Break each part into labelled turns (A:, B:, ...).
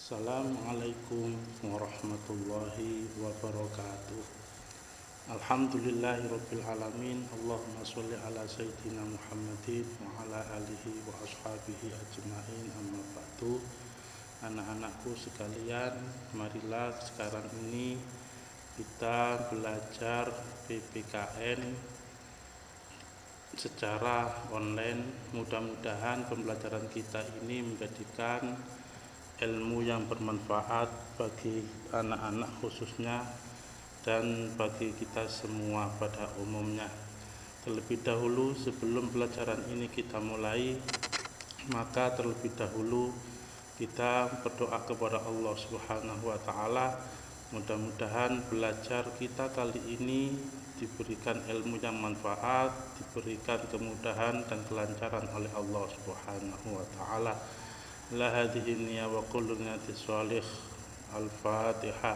A: Assalamualaikum warahmatullahi wabarakatuh. Alhamdulillahirabbil alamin. Allahumma sholli ala sayyidina Muhammadin wa ala alihi wa ashabihi ajmain. Amma ba'du. Anak-anakku sekalian, marilah sekarang ini kita belajar PPKN secara online. Mudah-mudahan pembelajaran kita ini menjadikan ilmu yang bermanfaat bagi anak-anak khususnya dan bagi kita semua pada umumnya. Terlebih dahulu sebelum pelajaran ini kita mulai, maka terlebih dahulu kita berdoa kepada Allah Subhanahu wa taala. Mudah-mudahan belajar kita kali ini diberikan ilmu yang manfaat, diberikan kemudahan dan kelancaran oleh Allah Subhanahu wa taala. La hadhihi niyya wa kullu niyatin shalih. Al-Fatihah.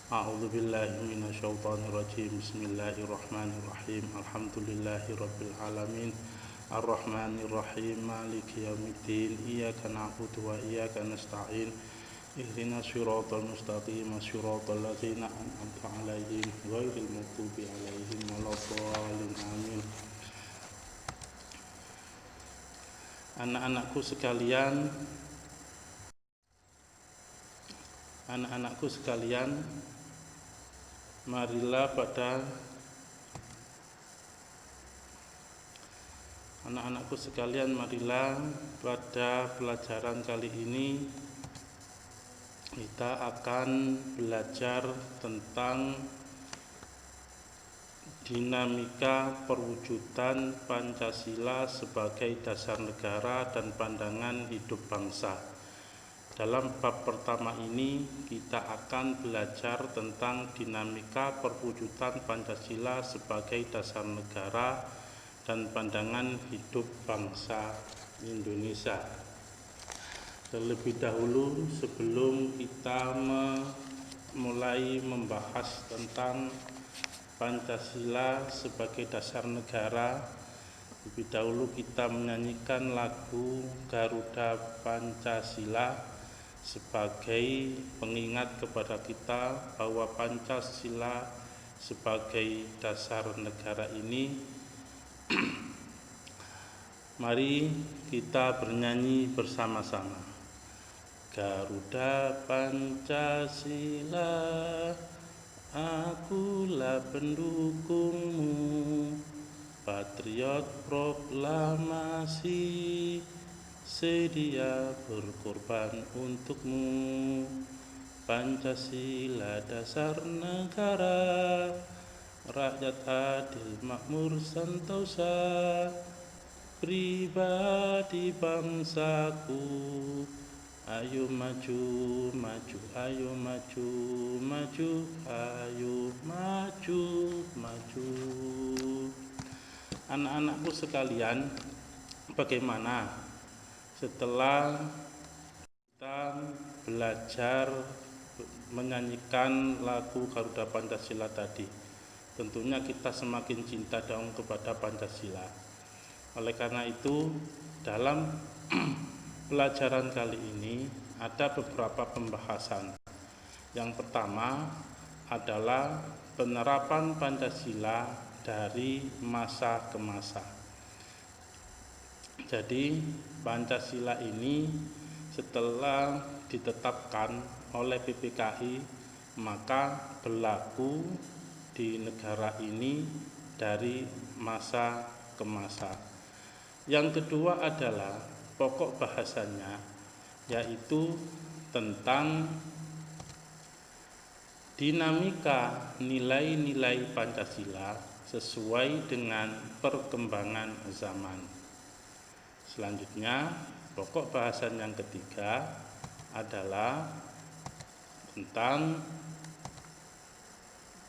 A: A'udzu billahi minasyaitonir rajim. Bismillahirrahmanirrahim. Alhamdulillahirabbil alamin. Arrahmanir rahim. Maliki yaumiddin. Iyyaka na'budu wa iyyaka nasta'in. Ihdinas siratal mustaqim. Siratal ladzina an'amta 'alaihim ghairil maghdubi 'alaihim waladdallin. Amin. Anak-anakku sekalian, marilah pada pelajaran kali ini kita akan belajar tentang dinamika perwujudan Pancasila sebagai dasar negara dan pandangan hidup bangsa. Dalam bab pertama ini kita akan belajar tentang dinamika perwujudan Pancasila sebagai dasar negara dan pandangan hidup bangsa Indonesia. Terlebih dahulu sebelum kita mulai membahas tentang Pancasila sebagai dasar negara, lebih dahulu kita menyanyikan lagu Garuda Pancasila sebagai pengingat kepada kita bahwa Pancasila sebagai dasar negara ini. Mari kita bernyanyi bersama-sama. Garuda Pancasila, akulah pendukungmu, patriot proklamasi, sedia berkorban untukmu. Pancasila dasar negara, rakyat adil makmur sentosa, pribadi bangsaku. Ayo maju, maju, ayo maju, maju, ayo maju, maju. Anak-anakku sekalian, bagaimana setelah kita belajar menyanyikan lagu Garuda Pancasila tadi? Tentunya kita semakin cinta dong kepada Pancasila. Oleh karena itu, dalam pelajaran kali ini ada beberapa pembahasan. Yang pertama adalah penerapan Pancasila dari masa ke masa. Jadi Pancasila ini setelah ditetapkan oleh PPKI maka berlaku di negara ini dari masa ke masa. Yang kedua adalah pokok bahasanya, yaitu tentang dinamika nilai-nilai Pancasila sesuai dengan perkembangan zaman. Selanjutnya, pokok bahasan yang ketiga adalah tentang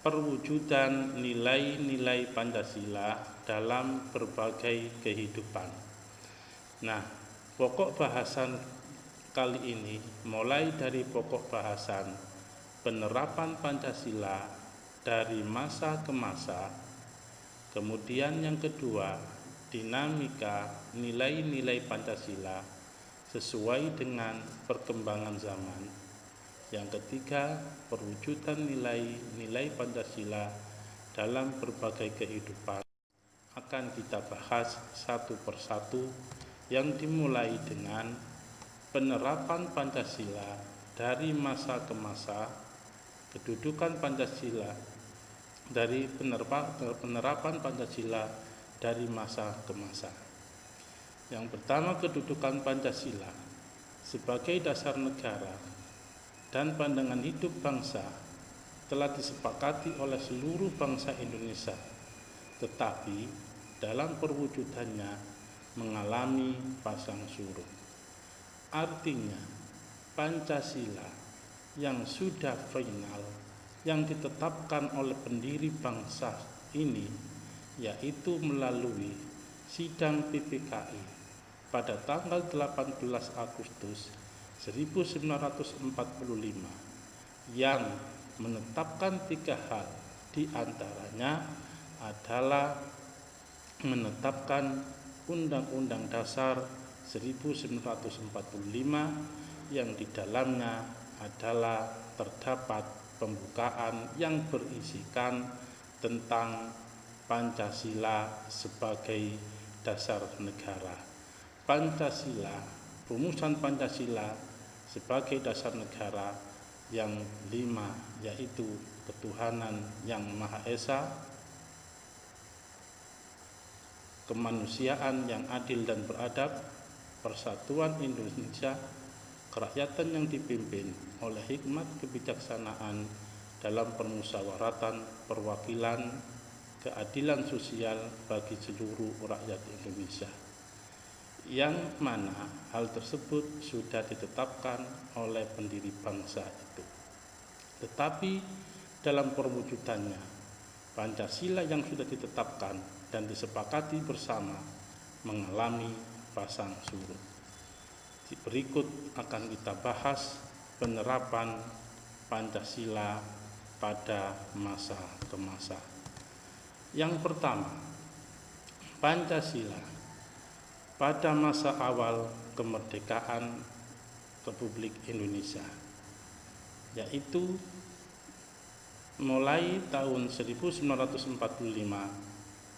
A: perwujudan nilai-nilai Pancasila dalam berbagai kehidupan. Nah, pokok bahasan kali ini mulai dari pokok bahasan penerapan Pancasila dari masa ke masa. Kemudian yang kedua, dinamika nilai-nilai Pancasila sesuai dengan perkembangan zaman. Yang ketiga, perwujudan nilai-nilai Pancasila dalam berbagai kehidupan akan kita bahas satu persatu, yang dimulai dengan penerapan Pancasila dari masa ke masa, kedudukan Pancasila dari penerapan Pancasila dari masa ke masa. Yang pertama, kedudukan Pancasila sebagai dasar negara dan pandangan hidup bangsa telah disepakati oleh seluruh bangsa Indonesia, tetapi dalam perwujudannya mengalami pasang surut. Artinya, Pancasila yang sudah final, yang ditetapkan oleh pendiri bangsa ini, yaitu melalui sidang PPKI pada tanggal 18 Agustus 1945, yang menetapkan 3 hal, diantaranya adalah menetapkan Undang-Undang Dasar 1945 yang di dalamnya adalah terdapat pembukaan yang berisikan tentang Pancasila sebagai dasar negara. Pancasila, rumusan Pancasila sebagai dasar negara yang 5, yaitu ketuhanan yang Maha Esa, kemanusiaan yang adil dan beradab, persatuan Indonesia, kerakyatan yang dipimpin oleh hikmat kebijaksanaan dalam permusyawaratan perwakilan, keadilan sosial bagi seluruh rakyat Indonesia, yang mana hal tersebut sudah ditetapkan oleh pendiri bangsa itu. Tetapi dalam perwujudannya, Pancasila yang sudah ditetapkan dan disepakati bersama mengalami pasang surut. Berikut akan kita bahas penerapan Pancasila pada masa ke masa. Yang pertama, Pancasila pada masa awal kemerdekaan Republik Indonesia, yaitu mulai tahun 1945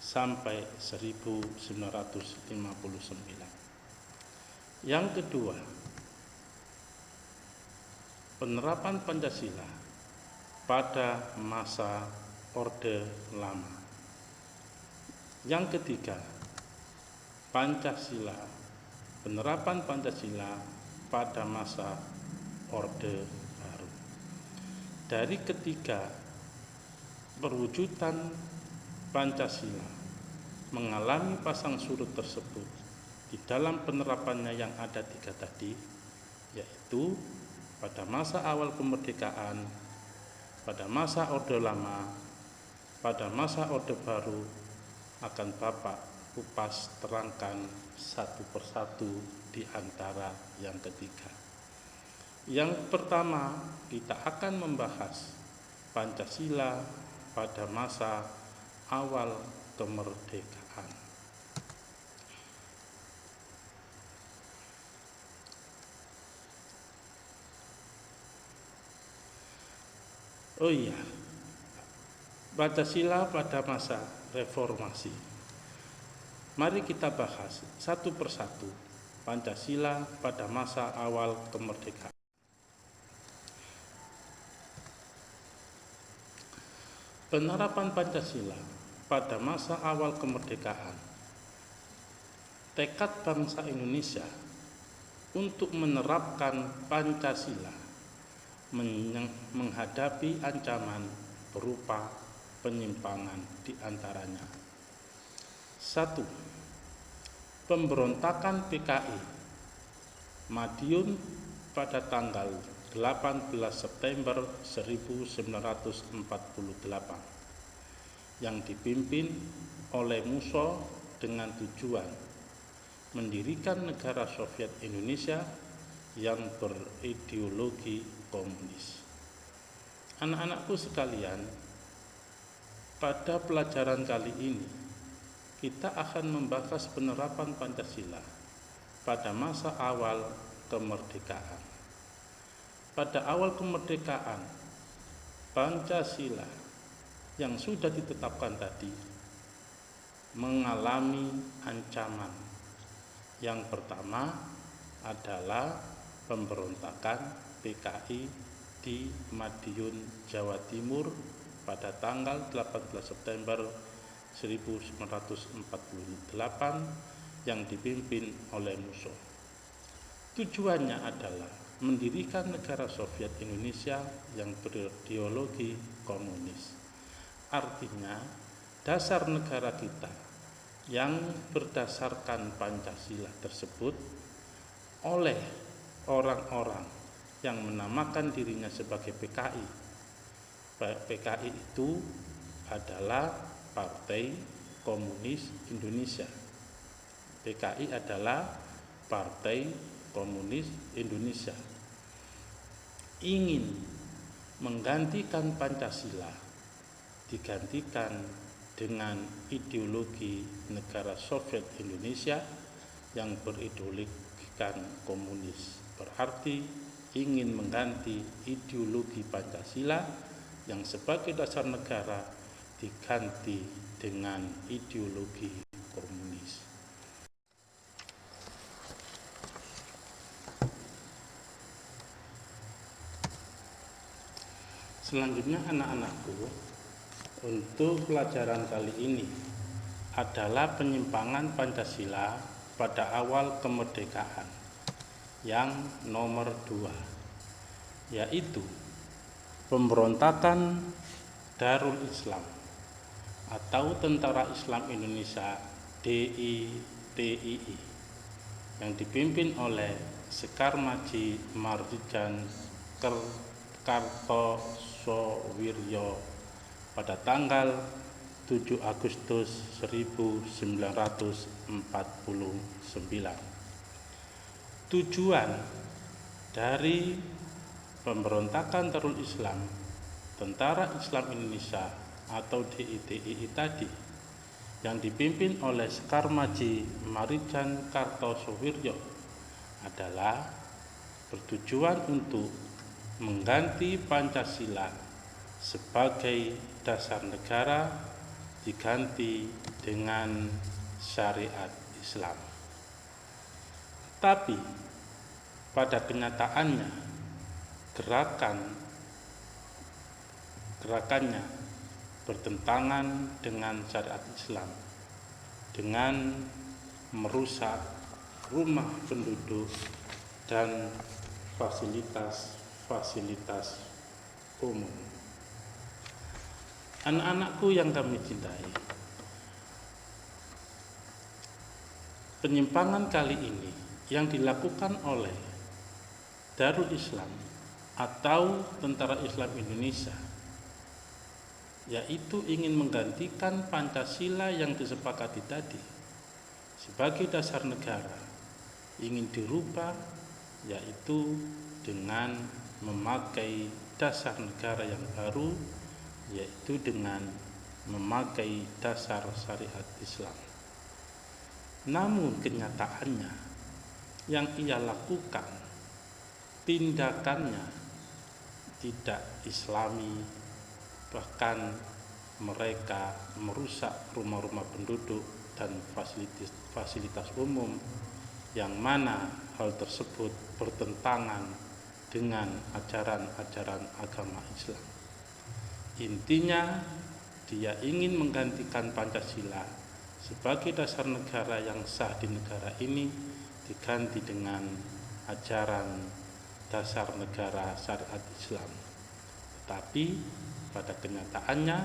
A: sampai 1959. Yang kedua, penerapan Pancasila pada masa Orde Lama. Yang ketiga, Pancasila, penerapan Pancasila pada masa Orde Baru. Dari ketiga perwujudan Pancasila mengalami pasang surut tersebut, di dalam penerapannya yang ada 3 tadi, yaitu pada masa awal kemerdekaan, pada masa Orde Lama, pada masa Orde Baru, akan Bapak kupas terangkan satu persatu di antara yang ketiga. Yang pertama, kita akan membahas Pancasila pada masa awal kemerdekaan. Oh iya, Pancasila pada masa reformasi. Mari kita bahas satu persatu Pancasila pada masa awal kemerdekaan. Penerapan Pancasila pada masa awal kemerdekaan, tekad bangsa Indonesia untuk menerapkan Pancasila menghadapi ancaman berupa penyimpangan di antaranya. 1. Pemberontakan PKI Madiun pada tanggal 18 September 1948 yang dipimpin oleh Musso dengan tujuan mendirikan negara Soviet Indonesia yang berideologi komunis. Anak-anakku sekalian, pada pelajaran kali ini kita akan membahas penerapan Pancasila pada masa awal kemerdekaan. Pada awal kemerdekaan, Pancasila yang sudah ditetapkan tadi mengalami ancaman. Yang pertama adalah pemberontakan PKI di Madiun, Jawa Timur pada tanggal 18 September 1948 yang dipimpin oleh Musso. Tujuannya adalah mendirikan negara Soviet Indonesia yang berideologi komunis. Artinya, dasar negara kita yang berdasarkan Pancasila tersebut oleh orang-orang yang menamakan dirinya sebagai PKI. PKI itu adalah Partai Komunis Indonesia. PKI adalah Partai Komunis Indonesia. Ingin menggantikan Pancasila, digantikan dengan ideologi negara Soviet Indonesia yang berideologikan komunis. Berarti ingin mengganti ideologi Pancasila yang sebagai dasar negara diganti dengan ideologi komunis. Selanjutnya anak-anakku, untuk pelajaran kali ini adalah penyimpangan Pancasila pada awal kemerdekaan yang nomor 2, yaitu pemberontakan Darul Islam atau Tentara Islam Indonesia DITII yang dipimpin oleh Sekar Maji Mardijan Kartosowiryo pada tanggal 7 Agustus 1949. Tujuan dari pemberontakan Darul Islam Tentara Islam Indonesia atau DITII tadi yang dipimpin oleh Sekar Maji Mardijan Kartosowiryo adalah bertujuan untuk mengganti Pancasila sebagai dasar negara diganti dengan syariat Islam. Tapi pada kenyataannya gerakannya bertentangan dengan syariat Islam dengan merusak rumah penduduk dan fasilitas umum. Anak-anakku yang kami cintai, penyimpangan kali ini yang dilakukan oleh Darul Islam atau Tentara Islam Indonesia, yaitu ingin menggantikan Pancasila yang disepakati tadi sebagai dasar negara, ingin dirubah, yaitu dengan memakai dasar negara yang baru, yaitu dengan memakai dasar syariat Islam. Namun kenyataannya yang ia lakukan, tindakannya tidak Islami, bahkan mereka merusak rumah-rumah penduduk dan fasilitas umum, yang mana hal tersebut bertentangan dengan ajaran-ajaran agama Islam. Intinya, dia ingin menggantikan Pancasila sebagai dasar negara yang sah di negara ini diganti dengan ajaran dasar negara syariat Islam. Tetapi pada kenyataannya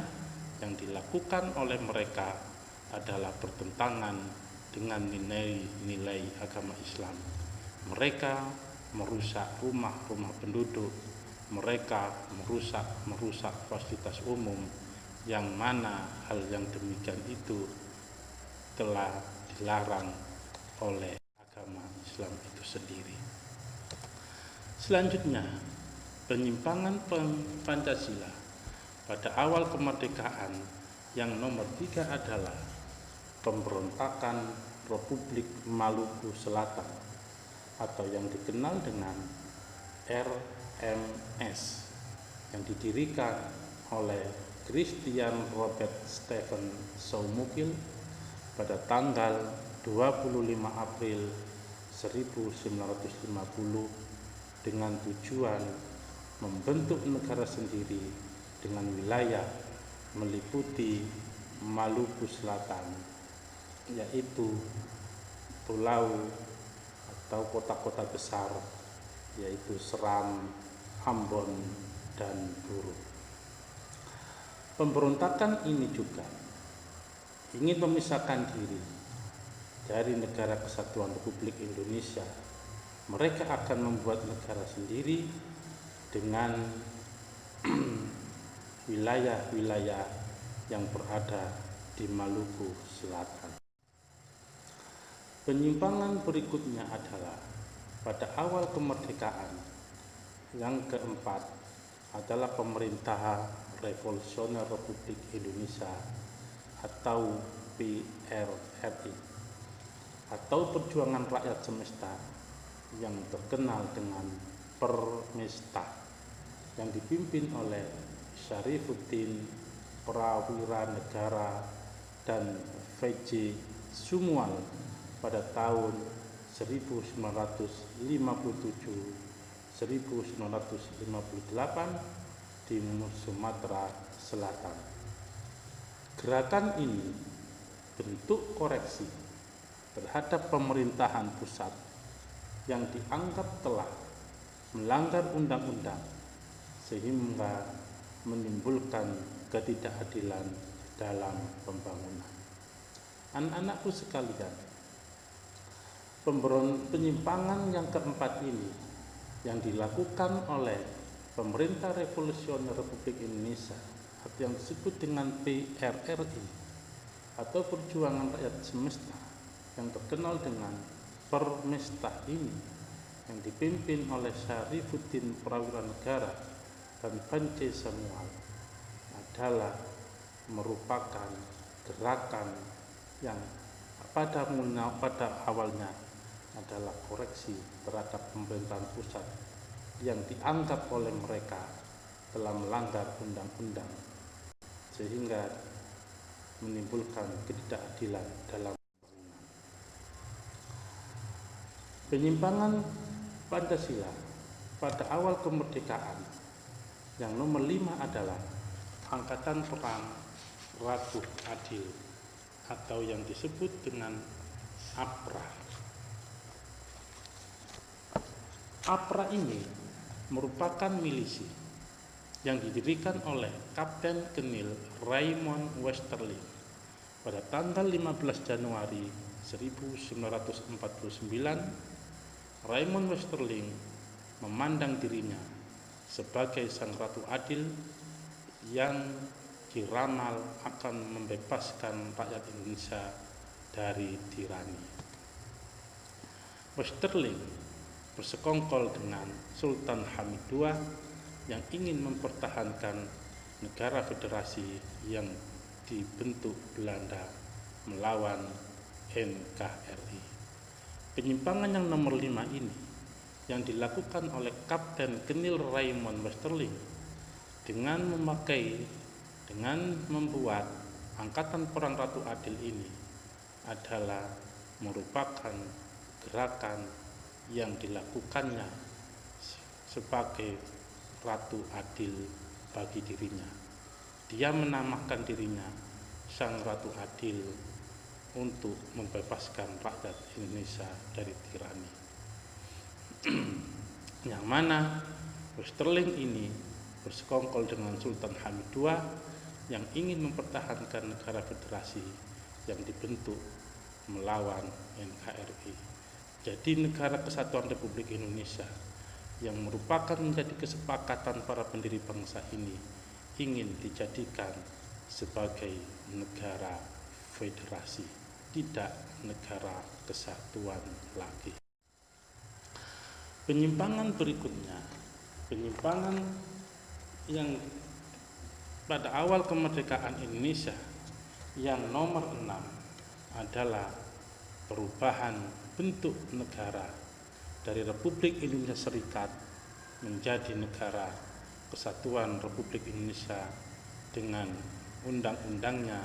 A: yang dilakukan oleh mereka adalah bertentangan dengan nilai-nilai agama Islam. Mereka merusak rumah-rumah penduduk, mereka merusak fasilitas umum, yang mana hal yang demikian itu telah dilarang oleh agama Islam itu sendiri. Selanjutnya, penyimpangan Pancasila pada awal kemerdekaan yang nomor 3 adalah pemberontakan Republik Maluku Selatan atau yang dikenal dengan RMS yang didirikan oleh Christian Robert Stephen Soumukil pada tanggal 25 April 1950 dengan tujuan membentuk negara sendiri dengan wilayah meliputi Maluku Selatan, yaitu pulau atau kota-kota besar yaitu Seram, Ambon, dan Buru. Pemberontakan ini juga ingin memisahkan diri dari Negara Kesatuan Republik Indonesia. Mereka akan membuat negara sendiri dengan wilayah-wilayah yang berada di Maluku Selatan. Penyimpangan berikutnya adalah pada awal kemerdekaan. Yang keempat adalah Pemerintahan Revolusioner Republik Indonesia atau PRRI atau Perjuangan Rakyat Semesta yang terkenal dengan Permesta yang dipimpin oleh Syarifuddin Prawira Negara dan V.J. Sumual pada tahun 1957-1958 di Sumatera Selatan. Gerakan ini bentuk koreksi terhadap pemerintahan pusat yang dianggap telah melanggar undang-undang sehingga menimbulkan ketidakadilan dalam pembangunan. Anak-anakku sekalian, penyimpangan yang keempat ini yang dilakukan oleh Pemerintah Revolusioner Republik Indonesia atau yang disebut dengan PRRI atau Perjuangan Rakyat Semesta yang terkenal dengan Permesta ini yang dipimpin oleh Syarifuddin Prawira Negara dan V.J. Sumual adalah merupakan gerakan yang pada awalnya adalah koreksi terhadap pemerintahan pusat yang dianggap oleh mereka telah melanggar undang-undang sehingga menimbulkan ketidakadilan dalam pembangunan. Penyimpangan Pancasila pada awal kemerdekaan yang nomor 5 adalah Angkatan Perang Ratu Adil atau yang disebut dengan APRA. APRA ini merupakan milisi yang didirikan oleh Kapten Kenil Raymond Westerling pada tanggal 15 Januari 1949. Raymond Westerling memandang dirinya sebagai sang Ratu Adil yang diramal akan membebaskan rakyat Indonesia dari tirani. Westerling bersekongkol dengan Sultan Hamid II yang ingin mempertahankan negara federasi yang dibentuk Belanda melawan NKRI. Penyimpangan yang nomor 5 ini yang dilakukan oleh Kapten Kenil Raymond Westerling dengan membuat Angkatan Perang Ratu Adil ini adalah merupakan gerakan yang dilakukannya sebagai Ratu Adil bagi dirinya. Dia menamakan dirinya Sang Ratu Adil untuk membebaskan rakyat Indonesia dari tirani. Yang mana Westerling ini bersekongkol dengan Sultan Hamid II yang ingin mempertahankan negara federasi yang dibentuk melawan NKRI. Jadi Negara Kesatuan Republik Indonesia yang merupakan menjadi kesepakatan para pendiri bangsa ini ingin dijadikan sebagai negara federasi, tidak negara kesatuan lagi. Penyimpangan berikutnya, penyimpangan yang pada awal kemerdekaan Indonesia yang nomor 6 adalah perubahan bentuk negara dari Republik Indonesia Serikat menjadi negara Kesatuan Republik Indonesia dengan undang-undangnya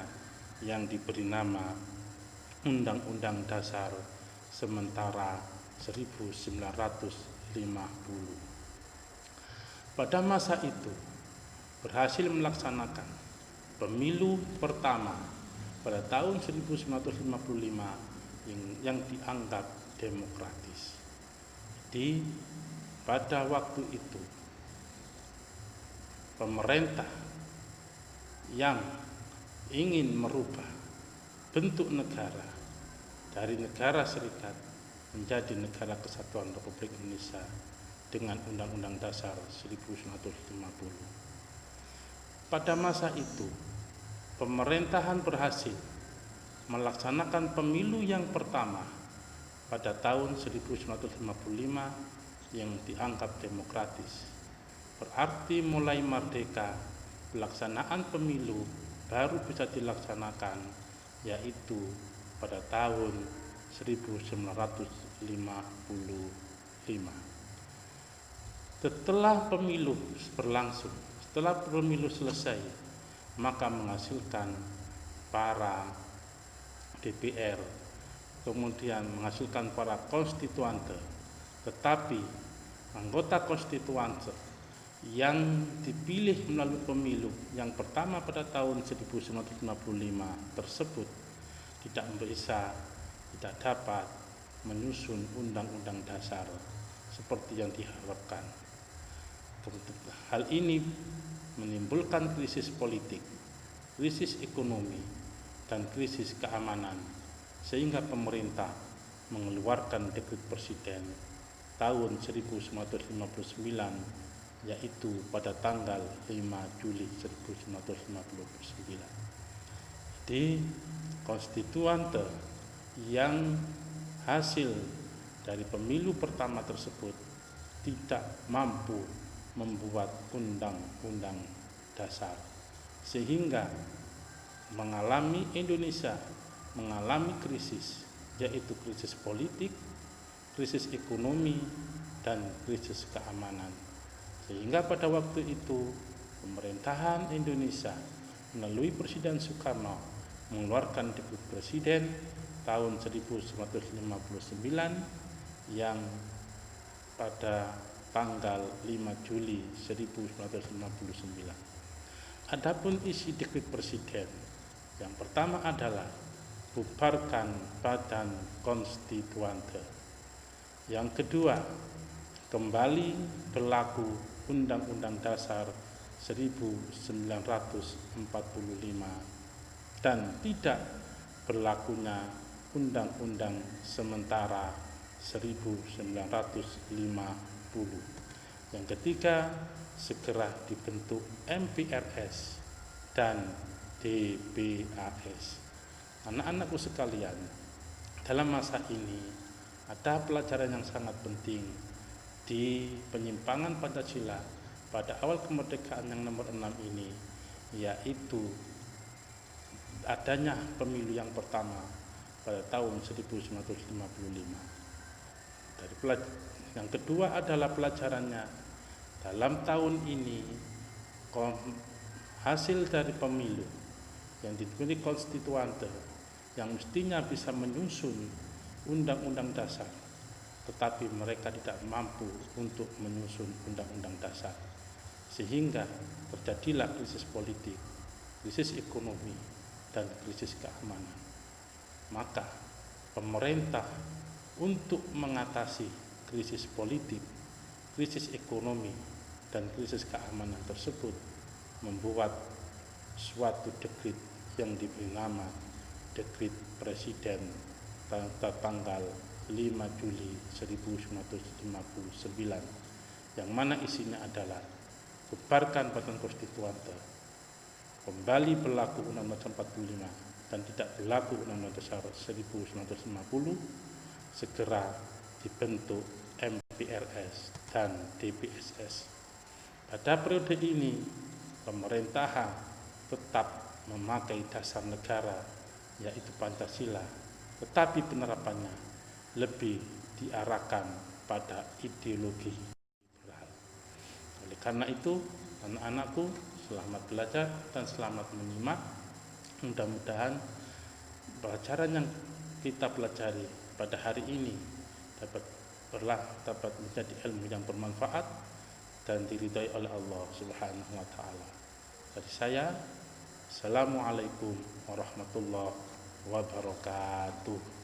A: yang diberi nama Undang-Undang Dasar Sementara 1950. Pada masa itu berhasil melaksanakan pemilu pertama pada tahun 1955 yang dianggap demokratis. Jadi pada waktu itu pemerintah yang ingin merubah bentuk negara dari negara serikat menjadi negara kesatuan Republik Indonesia dengan Undang-Undang Dasar 1950. Pada masa itu pemerintahan berhasil melaksanakan pemilu yang pertama pada tahun 1955 yang dianggap demokratis. Berarti mulai merdeka pelaksanaan pemilu baru bisa dilaksanakan, yaitu pada tahun 1955. Setelah pemilu berlangsung, setelah pemilu selesai, maka menghasilkan para DPR, kemudian menghasilkan para konstituante. Tetapi anggota konstituante yang dipilih melalui pemilu yang pertama pada tahun 1955 tersebut tidak dapat menyusun undang-undang dasar seperti yang diharapkan. Hal ini menimbulkan krisis politik, krisis ekonomi, dan krisis keamanan, sehingga pemerintah mengeluarkan dekret presiden tahun 1959, yaitu pada tanggal 5 Juli 1959. Jadi konstituante yang hasil dari pemilu pertama tersebut tidak mampu membuat undang-undang dasar, sehingga Indonesia mengalami krisis, yaitu krisis politik, krisis ekonomi, dan krisis keamanan. Sehingga pada waktu itu pemerintahan Indonesia melalui Presiden Soekarno mengeluarkan dekret presiden tahun 1959 yang pada tanggal 5 Juli 1959. Adapun isi dekret presiden yang pertama adalah bubarkan badan konstituante. Yang kedua, kembali berlaku Undang-Undang Dasar 1945 dan tidak berlakunya Undang-Undang Sementara 1950. Yang ketiga, segera dibentuk MPRS dan DBAS. Anak-anakku sekalian, dalam masa ini ada pelajaran yang sangat penting di penyimpangan Pancasila pada awal kemerdekaan yang nomor 6 ini, yaitu adanya pemilu yang pertama pada tahun 1955. Yang kedua adalah pelajarannya dalam tahun ini hasil dari pemilu yang dipilih konstituante yang mestinya bisa menyusun undang-undang dasar, tetapi mereka tidak mampu untuk menyusun undang-undang dasar, sehingga terjadilah krisis politik, krisis ekonomi, dan krisis keamanan. Maka pemerintah untuk mengatasi krisis politik, krisis ekonomi, dan krisis keamanan tersebut membuat suatu dekret yang diberi nama Dekret Presiden tanggal 5 Juli 1959, yang mana isinya adalah bubarkan badan konstituante, kembali berlaku Undang-Undang 45 dan tidak berlaku Undang-Undang Dasar 1950, segera dibentuk MPRS dan DBSS. Pada periode ini pemerintahan tetap memakai dasar negara, yaitu Pancasila, tetapi penerapannya lebih diarahkan pada ideologi liberal. Oleh karena itu, anak-anakku, selamat belajar dan selamat menyimak. Mudah-mudahan pelajaran yang kita pelajari pada hari ini dapat menjadi ilmu yang bermanfaat dan diridhai oleh Allah Subhanahu wa taala. Dari saya, Assalamualaikum warahmatullahi wabarakatuh.